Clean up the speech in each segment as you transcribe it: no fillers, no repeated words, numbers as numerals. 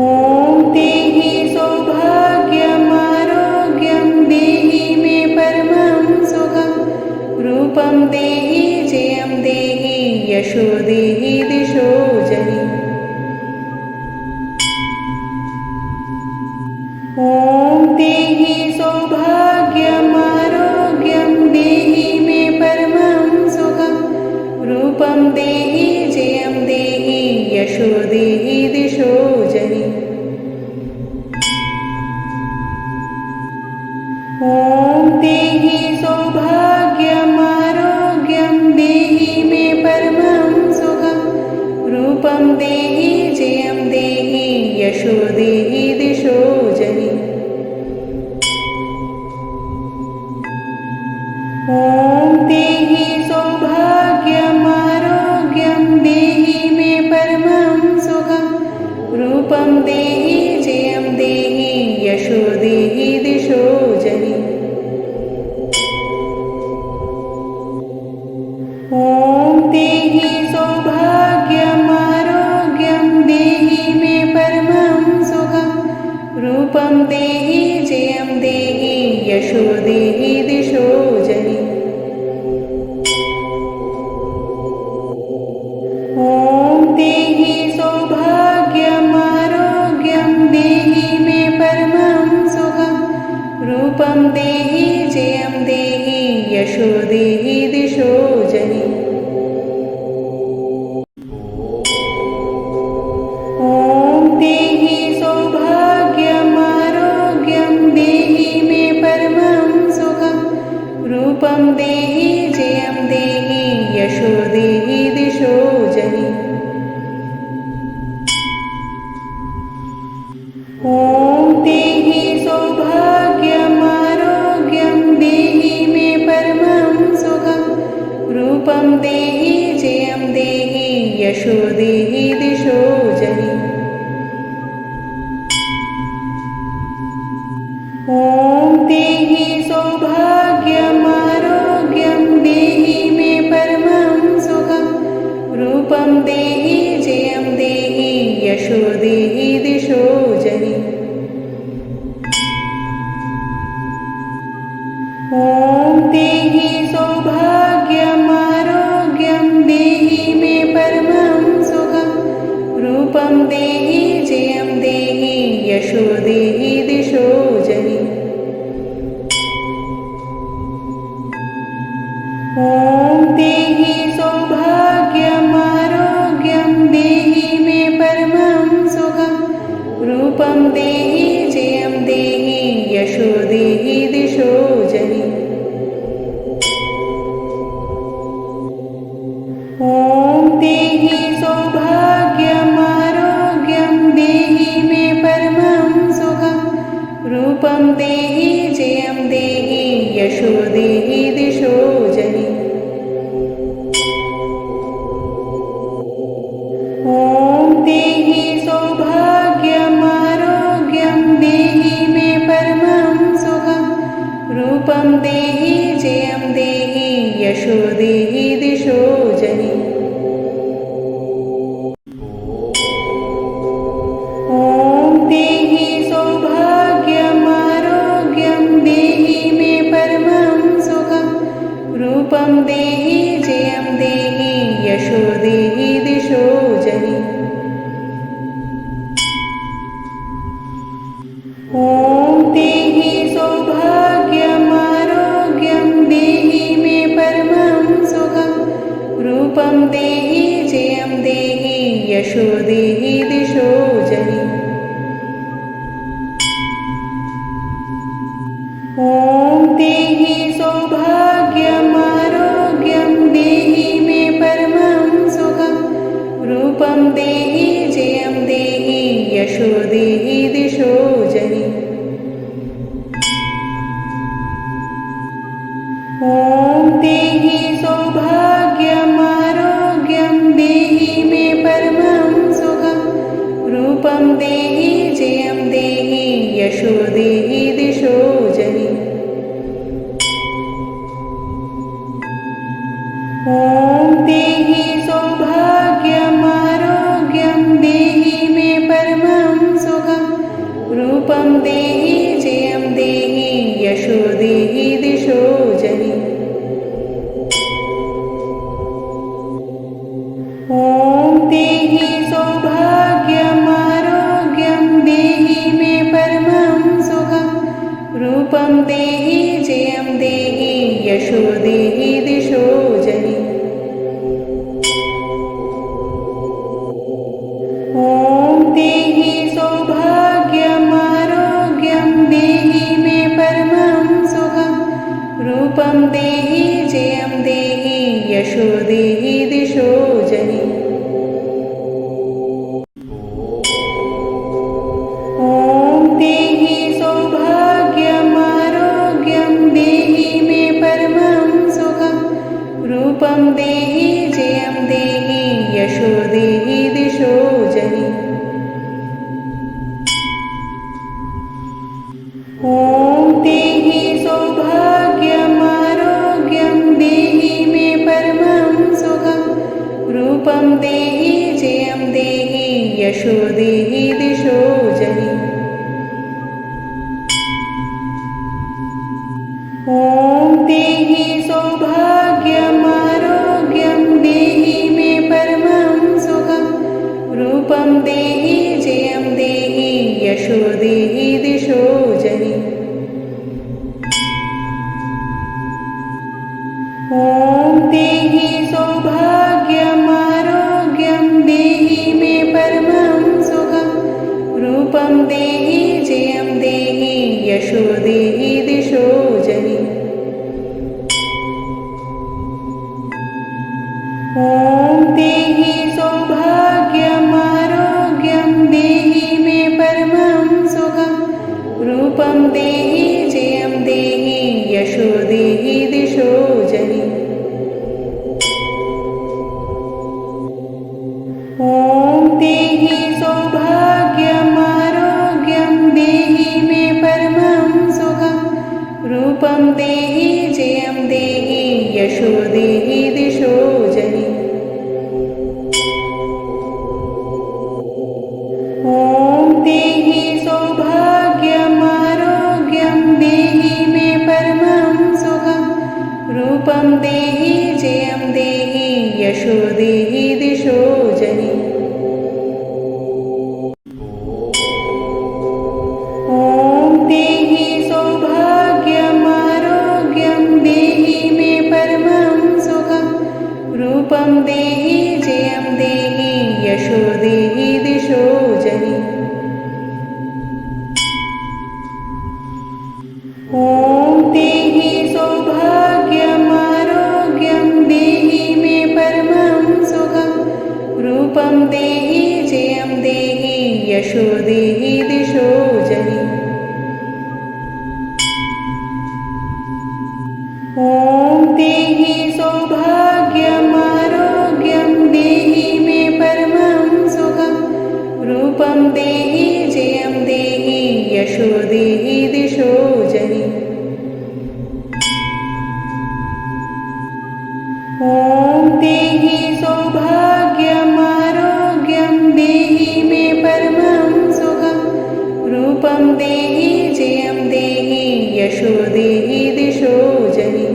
ॐ देहि सौभाग्यमारोग्यं देहि मे परमं सुखं रूपं देहि जयं देहि यशो देहि दिशो जनि। ॐ देहि सौभाग्यमारोग्यं देहि मे परमं सुखं रूपं देहि जयं देहि यशो देहि दिशो जनि। ॐ देहि सौभाग्यमारोग्यं देहि मे परमं सुखं रूपं देहि जयं देहि यशो देहि दिशो जनि। ॐ देहि सौभाग्यमारोग्यं देहि मे परमं सुखं रूपं देहि जयं देहि यशो देहि दिशो जनि। ॐ देहि सौभाग्यमारोग्यं देहि मे परमं सुखं रूपं देहि जयं देहि यशो देहि दिशो जनि। ॐ देहि सौभाग्यमारोग्यं देहि मे परमं सुखं रूपं देहि जयं देहि यशो देहि दिशो जनि। ॐ देहि सौभाग्यमारोग्यं देहि मे परमं सुखं रूपं देहि जयं देहि यशो देहि दिशो जनि। ॐ देहि सौभाग्यमारोग्यं देहि मे परमं सुखं रूपं देहि जयं देहि यशो देहि दिशो जनि। ॐ देहि सौभाग्यमारोग्यं देहि मे परमं सुखं रूपं देहि जयं देहि यशो देहि दिशो जनि। ॐ देहि सौभाग्यमारोग्यं देहि मे परमं सुखं रूपं देहि जयं देहि यशो देहि दिशो जनि। ॐ देहि सौभाग्यमारोग्यं देहि मे परमं सुखं रूपं देहि जयं देहि यशो देहि दिशो जनि। ॐ देहि सौभाग्यमारोग्यं देहि मे परमं सुखं रूपं देहि जयं देहि यशो देहि दिशो जनि। ॐ देहि सौभाग्यमारोग्यं देहि मे परमं सुखं रूपं देहि जयं देहि यशो देहि दिशो जनि। ॐ देहि सौभाग्यमारोग्यं देहि मे परमं सुखं रूपं देहि जयं देहि यशो देहि दिशो जनि। ॐ देहि सौभाग्यमारोग्यं देहि मे परमं सुखं रूपं देहि जयं देहि यशो देहि दिशो जनि। ॐ देहि सौभाग्यमारोग्यं देहि मे परमं सुखं रूपं देहि जयं देहि यशो देहि दिशो जनि। ॐ देहि सौभाग्यमारोग्यं देहि मे परमं सुखं रूपं देहि जयं देहि यशो देहि दिशो जनि। ॐ देहि सौभाग्यमारोग्यं देहि मे परमं सुखं रूपं देहि जयं देहि यशो देहि दिशो जनि। ॐ देहि सौभाग्यमारोग्यं देहि मे परमं सुखं रूपं देहि जयं देहि यशो देहि दिशो जनि। ॐ देहि सौभाग्यमारोग्यं देहि मे परमं सुखं रूपं देहि जयं देहि यशो देहि दिशो जनि। ॐ देहि सौभाग्यमारोग्यं देहि मे परमं सुखं रूपं देहि जयं देहि यशो देहि दिशो जनि। ॐ देहि सौभाग्यमारोग्यं देहि मे परमं सुखं रूपं देहि जयं देहि यशो देहि दिशो जनि। ॐ देहि सौभाग्यमारोग्यं देहि मे परमं सुखं रूपं देहि जयं देहि यशो देहि दिशो जनि। ॐ देहि सौभाग्यमारोग्यं देहि मे परमं सुखं रूपं देहि जयं देहि यशो देहि दिशो जनि। ॐ देहि सौभाग्यमारोग्यं देहि मे परमं सुखं रूपं देहि जयं देहि यशो देहि दिशो जनि। ॐ देहि सौभाग्यमारोग्यं देहि मे परमं सुखं रूपं देहि जयं देहि यशो देहि दिशो जनि। ॐ देहि सौभाग्यमारोग्यं देहि मे परमं सुखं रूपं देहि जयं देहि यशो देहि दिशो जनि। ॐ देहि सौभाग्यमारोग्यं देहि मे परमं सुखं रूपं देहि जयं देहि यशो देहि दिशो जनि। ॐ देहि सौभाग्यमारोग्यं देहि मे परमं सुखं रूपं देहि जयं देहि यशो देहि दिशो जनि। ॐ देहि सौभाग्यमारोग्यं देहि मे परमं सुखं रूपं देहि जयं देहि यशो देहि दिशो जनि। ॐ देहि सौभाग्यमारोग्यं देहि मे परमं सुखं रूपं देहि जयं देहि यशो देहि दिशो जनि।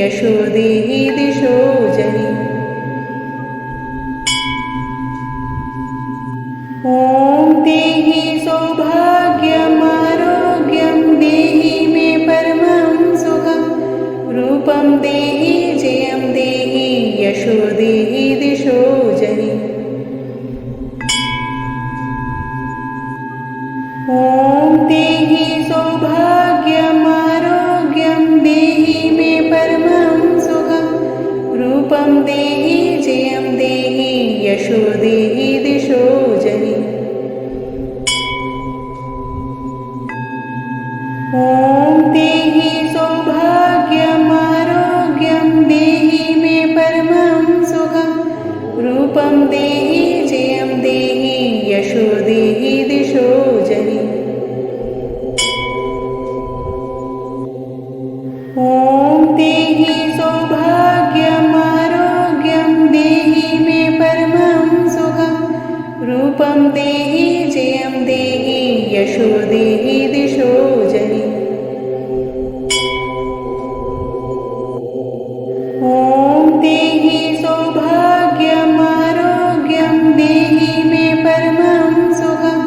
यशो देहि दिशो जनि। ॐ देहि सौभाग्यमारोग्यं देहि मे परमं सुखं रूपं देहि जयं देहि यशो देहि दिशो जनि। ॐ देहि सौभाग्यमारोग्यं देहि मे परमं सुखं रूपं देहि जयं देहि यशो देहि दिशो जनि। ॐ देहि सौभाग्यमारोग्यं देहि मे परमं सुखं रूपं देहि जयं देहि यशो देहि दिशो जनि। ॐ देहि सौभाग्यमारोग्यं देहि मे परमं सुखं रूपं देहि जयं देहि यशो देहि दिशो जनि। ॐ देहि सौभाग्यमारोग्यं देहि मे परमं सुखं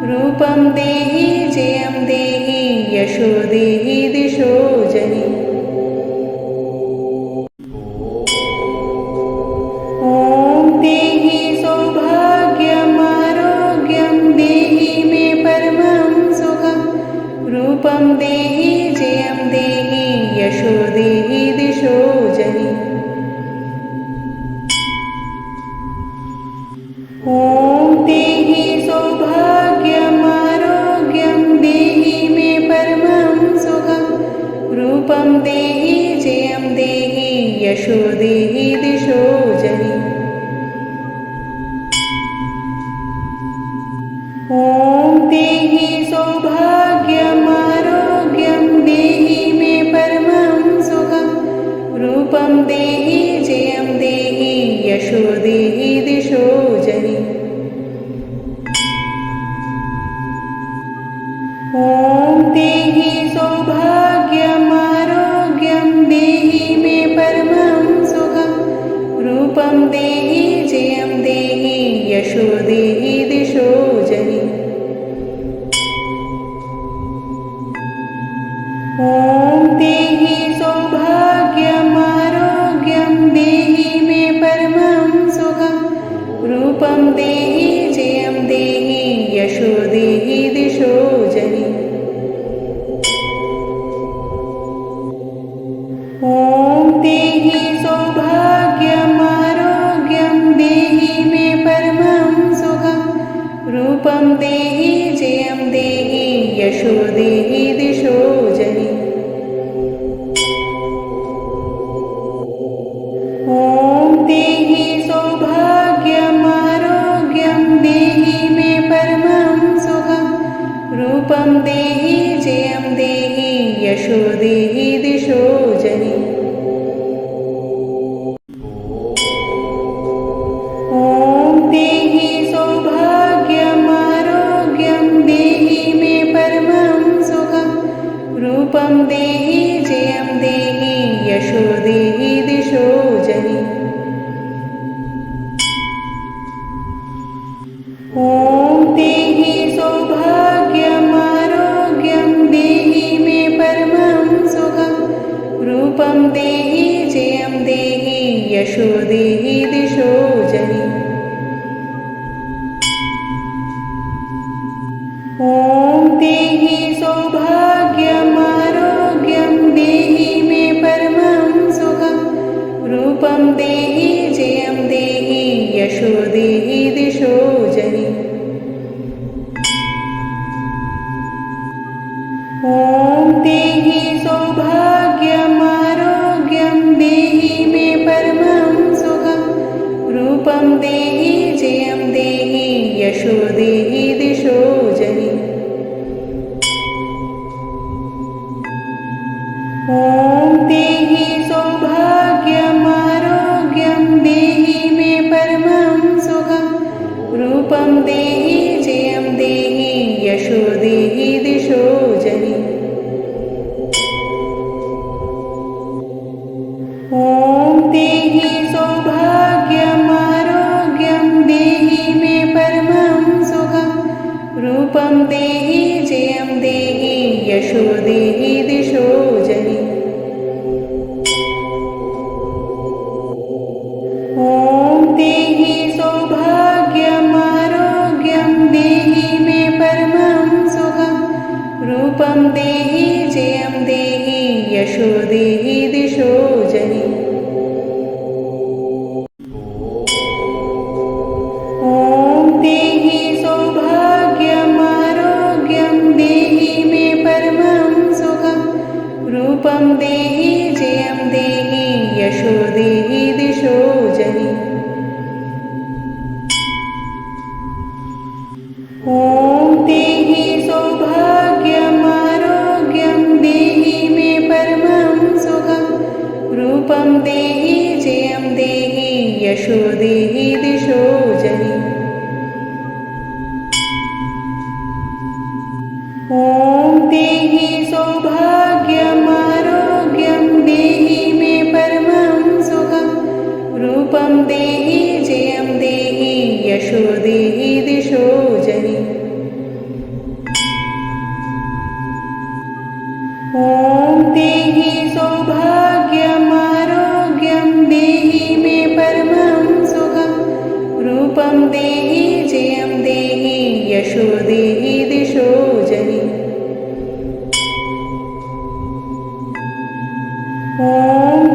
रूपं देहि जयं देहि यशो देहि दिशो जनि। ॐ देहि सौभाग्यमारोग्यं देहि मे परमं सुखं रूपं देहि जयं देहि यशो देहि दिशो जनि। ॐ देहि सौभाग्यमारोग्यं देहि मे परमं सुखं रूपं देहि जयं देहि यशो देहि दिशो जनि। ॐ देहि सौभाग्यमारोग्यं देहि मे परमं सुखं रूपं देहि जयं देहि यशो देहि दिशो जनि। ॐ देहि सौभाग्यमारोग्यं देहि मे परमं सुखं रूपं देहि जयं देहि यशो देहि दिशो जनि। ॐ देहि सौभाग्यमारोग्यं देहि मे परमं सुखं रूपं देहि जयं देहि यशो देहि दिशो जनि। ॐ देहि सौभाग्यमारोग्यं देहि मे परमं सुखं रूपं देहि जयं देहि यशो देहि दिशो जनि। ॐ देहि सौभाग्यमारोग्यं देहि मे परमं सुखं रूपं देहि जयं देहि यशो देहि दिशो जनि। ॐ देहि सौभाग्यमारोग्यं देहि मे परमं सुखं रूपं देहि जयं देहि यशो देहि दिशो जनि। ॐ देहि सौभाग्यमारोग्यं देहि मे परमं सुखं रूपं देहि जयं देहि यशो देहि दिशो जनि। ॐ देहि सौभाग्यमारोग्यं देहि मे परमं सुखं रूपं देहि जयं देहि यशो देहि दिशो जनि। ॐ देहि सौभाग्यमारोग्यं देहि मे परमं सुखं रूपं देहि जयं देहि यशो देहि दिशो जनि। ॐ देहि सौभाग्यमारोग्यं ॐ देहि सौभाग्यमारोग्यं देहि मे परमं सुखं रूपं देहि जयं देहि यशो देहि दिशो जनि ॐ देहि सौभाग्यमारोग्यं देहि मे परमं सुखं रूपं देहि जयं देहि यशो देहि दिशो जनि ॐ देहि सौभाग्यमारोग्यं देहि मे परमं सुखं रूपं देहि जयं देहि यशो देहि दिशो जनि ॐ देहि सौभाग्यमारोग्यं देहि मे परमं सुखं रूपं देहि जयं देहि यशो देहि दिशो जनि ॐ देहि सौभाग्यमारोग्यं देहि मे परमं सुखं रूपं देहि जयं देहि यशो देहि दिशो जनि ॐ देहि सौभाग्यमारोग्यं देहि मे परमं सुखं रूपं देहि जयं देहि यशो देहि दिशो जनि ॐ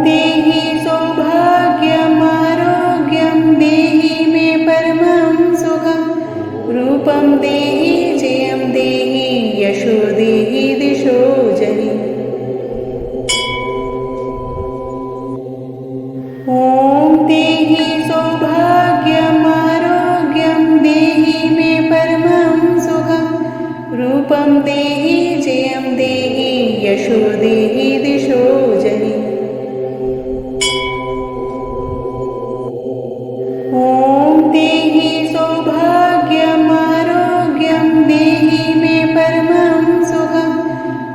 देहि सौभाग्यमारोग्यं देहि मे परमं सुखं रूपं देहि जयं देहि यशो देहि दिशो जनि ॐ देहि सौभाग्यमारोग्यं देहि मे परमं सुखं रूपं देहि जयं देहि यशो देहि दिशो जनि ॐ देहि सौभाग्यमारोग्यं देहि मे परमं सुखं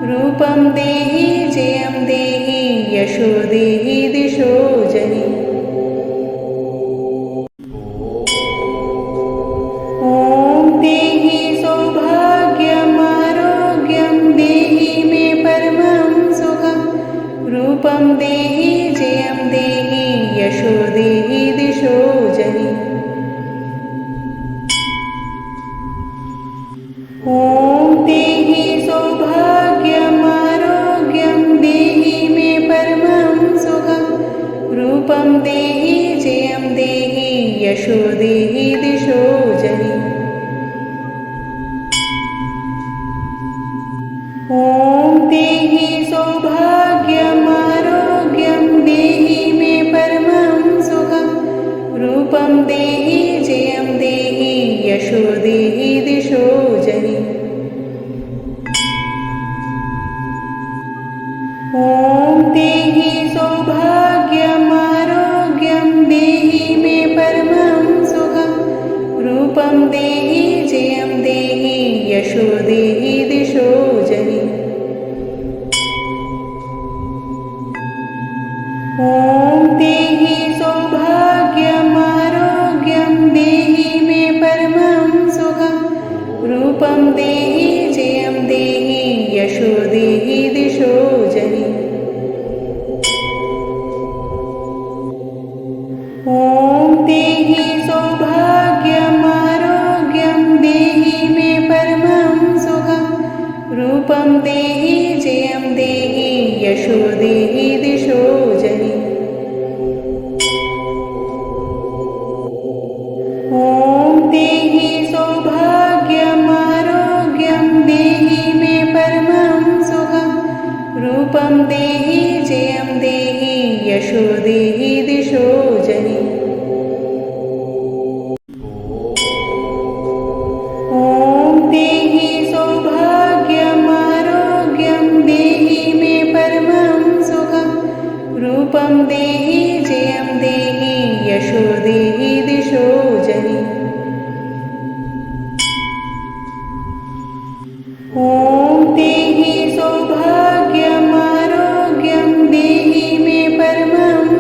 रूपं देहि जयं देहि यशो देहि दिशो जनि ॐ देहि सौभाग्यमारोग्यं देहि मे परमं सुखं रूपं देहि जयं देहि यशो देहि दिशो जनि ॐ देहि सौभाग्यमारोग्यं देहि मे परमं सुखं रूपं देहि जयं देहि यशो देहि दिशो जनि ॐ देहि सौभाग्यमारोग्यं देहि मे परमं सुखं रूपं देहि जयं देहि यशो देहि दिशो जनि ॐ देहि सौभाग्यमारोग्यं देहि मे परमं सुखं रूपं देहि जयं देहि यशो देहि दिशो जनि ॐ देहि सौभाग्यमारोग्यं देहि मे परमं सुखं रूपं देहि जयं देहि यशो देहि दिशो जनि ॐ देहि सौभाग्यमारोग्यं देहि मे परमं सुखं रूपं देहि जयं देहि यशो देहि दिशो जनि ॐ देहि सौभाग्यमारोग्यं देहि मे परमं सुखं रूपं देहि जयं देहि यशो देहि दिशो जनि ॐ देहि सौभाग्यमारोग्यं देहि मे परमं सुखं रूपं देहि जयं देहि यशो देहि दिशो जनि ॐ देहि सौभाग्यमारोग्यं देहि मे परमं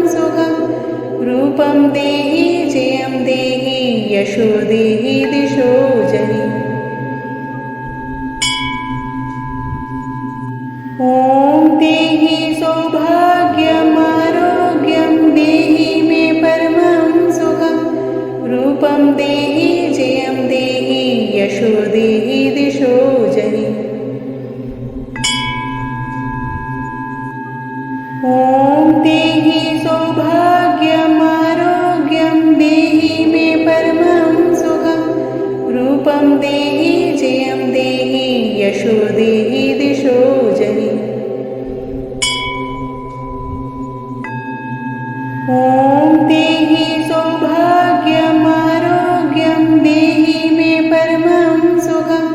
देहि सौभाग्यमारोग्यं देहि मे परमं सुखं रूपं देहि जयं देहि यशो देहि दिशो जनि ॐ देहि सौभाग्यमारोग्यं देहि मे परमं सुखं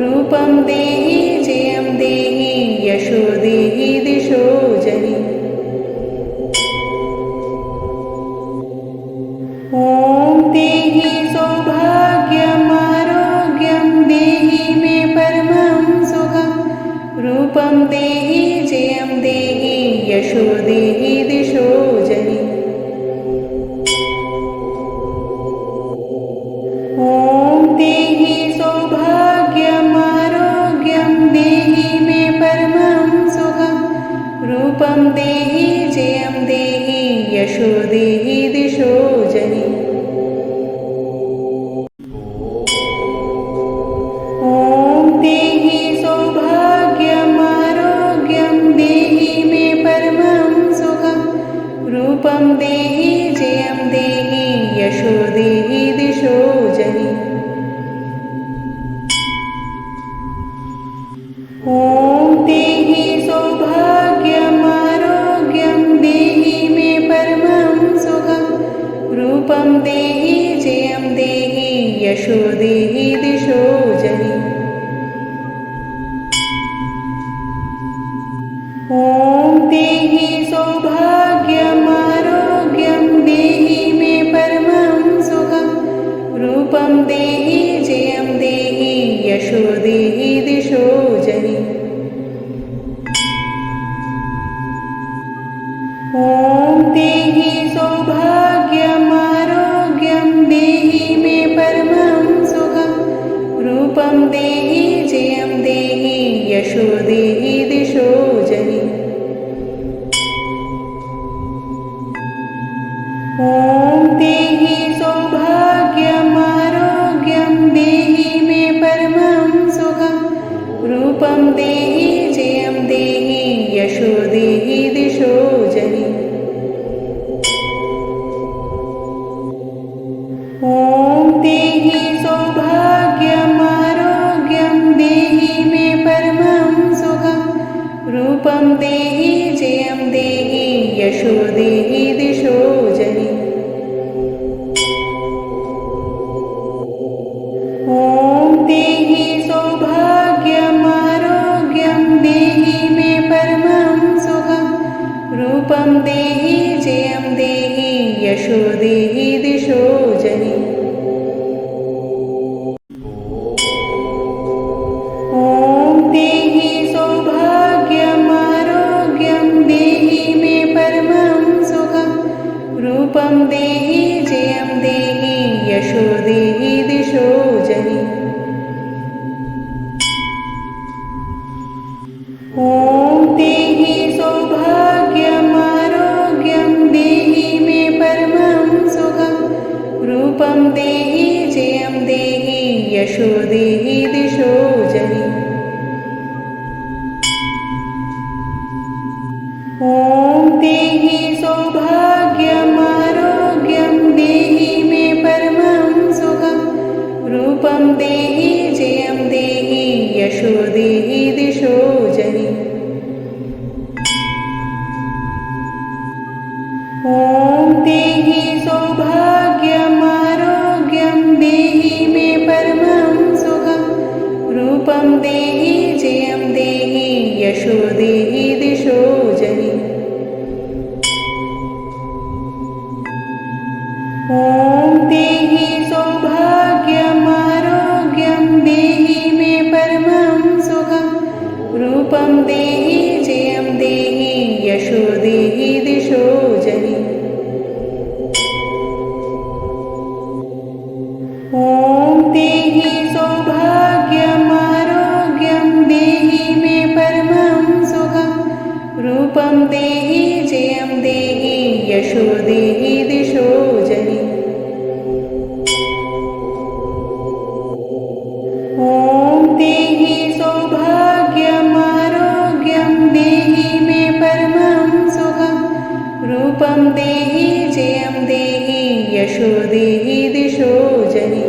रूपं देहि जयं देहि यशो देहि दिशो जनि ॐ देहि सौभाग्यमारोग्यं देहि मे परमं सुखं रूपं देहि जयं देहि यशो देहि दिशो जनि ॐ देहि सौभाग्यमारोग्यं देहि मे परमं सुखं रूपं देहि जयं देहि यशो देहि दिशो जनि ॐ देहि सौभाग्यमारोग्यं देहि मे परमं सुखं रूपं देहि जयं देहि यशो देहि दिशो जनि ॐ देहि सौभाग्यमारोग्यं देहि मे परमं सुखं रूपं देहि जयं देहि यशो देहि दिशो जनि ॐ देहि सौभाग्यमारोग्यं देहि मे परमं सुखं रूपं देहि जयं देहि यशो देहि दिशो जनि ॐ देहि सौभाग्यमारोग्यं देहि मे परमं सुखं रूपं देहि जयं देहि यशो देहि दिशो जनि ॐ देहि सौभाग्यमारोग्यं देहि मे परमं सुखं रूपं देहि जयं देहि यशो देहि दिशो जनि ॐ देहि सौभाग्यमारोग्यं देहि मे परमं सुखं रूपं देहि जयं देहि यशो देहि दिशो जनि ॐ देहि सौभाग्यमारोग्यं देहि मे परमं सुखं रूपं देहि जयं देहि यशो देहि दिशो जनि ॐ देहि सौभाग्यमारोग्यं देहि मे परमं सुखं रूपं देहि जयं देहि यशो देहि दिशो जनि ॐ देहि सौभाग्यमारोग्यं देहि मे परमं सुखं रूपं देहि जयं देहि यशो देहि दिशो जनि ॐ देहि सौभाग्यमारोग्यं देहि मे परमं सुखं रूपं देहि जयं देहि यशो देहि दिशो जनि ॐ देहि सौभाग्यमारोग्यं देहि मे परमं सुखं रूपं देहि जयं देहि यशो देहि दिशो जनि ॐ देहि सौभाग्यमारोग्यं देहि मे परमं सुखं रूपं देहि जयं देहि यशो देहि दिशो जनि ॐ देहि सौभाग्यमारोग्यं देहि मे परमं सुखं रूपं देहि जयं देहि यशो देहि दिशो जनि ॐ देहि सौभाग्यमारोग्यं देहि मे परमं सुखं रूपं देहि जयं देहि यशो देहि दिशो जनि।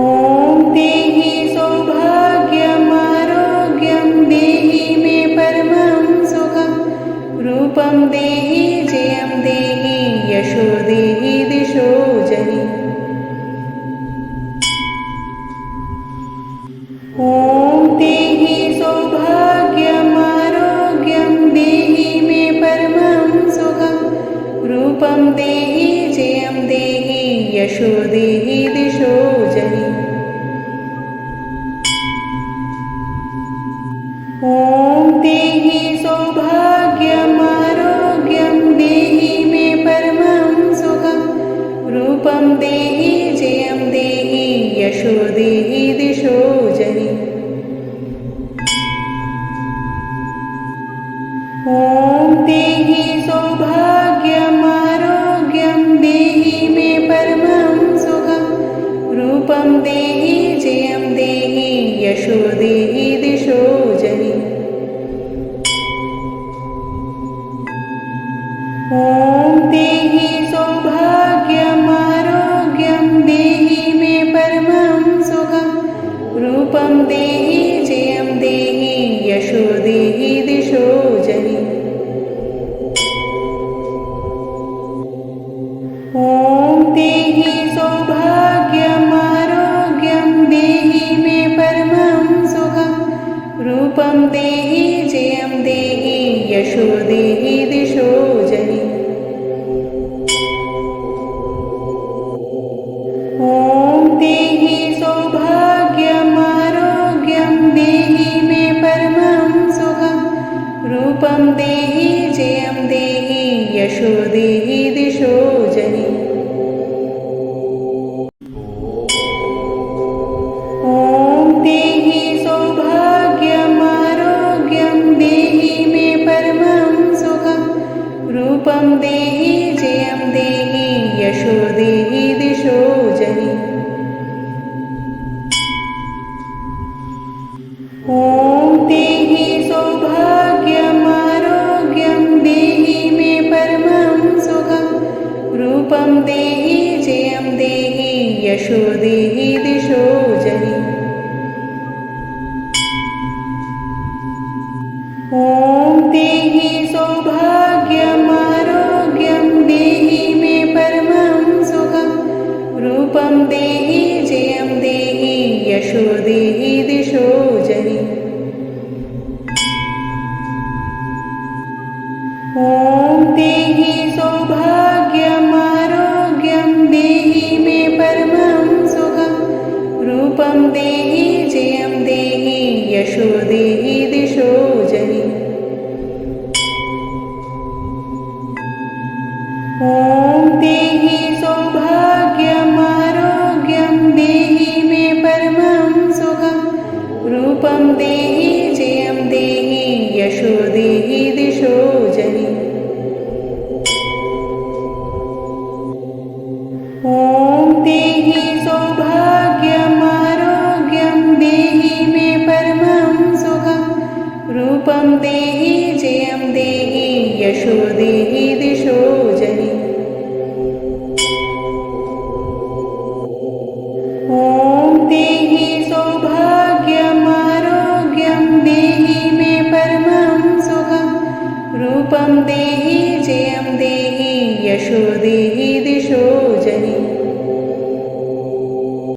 ॐ देहि सौभाग्यमारोग्यं देहि मे परमं सुखं। रूपं देहि जयं देहि यशो देहि दिशो जनि। ॐ देहि सौभाग्यमारोग्यं देहि मे परमं सुखं। रूपं देहि जयं देहि यशो देहि दिशो जनि। ॐ देहि सौभाग्यमारोग्यं देहि मे परमं सुखं। रूपं देहि जयं देहि यशो देहि दिशो जनि। ॐ देहि सौभाग्यमारोग्यं देहि मे परमं सुखं। रूपं देहि जयं देहि यशो देहि दिशो जनि। ॐ देहि सौभाग्यमारोग्यं देहि मे परमं सुखं। रूपं देहि जयं देहि यशो देहि दिशो जनि। ॐ देहि सौभाग्यमारोग्यं देहि मे परमं सुखं। रूपं देहि जयं देहि यशो देहि दिशो जनि। ॐ देहि सौभाग्यमारोग्यं देहि मे परमं सुखं। रूपं देहि जयं देहि यशो देहि दिशो जनि। ॐ देहि सौभाग्यमारोग्यं देहि मे परमं सुखं। रूपं देहि जयं देहि यशो देहि दिशो जनि। ॐ देहि सौभाग्यमारोग्यं देहि मे परमं सुखं। रूपं देहि जयं देहि यशो देहि दिशो जनि। ॐ देहि सौभाग्यमारोग्यं देहि मे परमं सुखं। रूपं देहि जयं देहि यशो देहि दिशो जनि। ॐ देहि सौभाग्यमारोग्यं देहि मे परमं सुखं। रूपं देहि जयं देहि यशो देहि दिशो जनि। ॐ देहि सौभाग्यमारोग्यं देहि मे परमं सुखं। रूपं देहि जयं देहि यशो देहि दिशो जनि। ॐ देहि सौभाग्यमारोग्यं देहि मे परमं सुखं। रूपं देहि जयं देहि यशो देहि दिशो जनि। ॐ देहि सौभाग्यमारोग्यं देहि मे परमं सुखं। रूपं देहि जयं देहि यशो देहि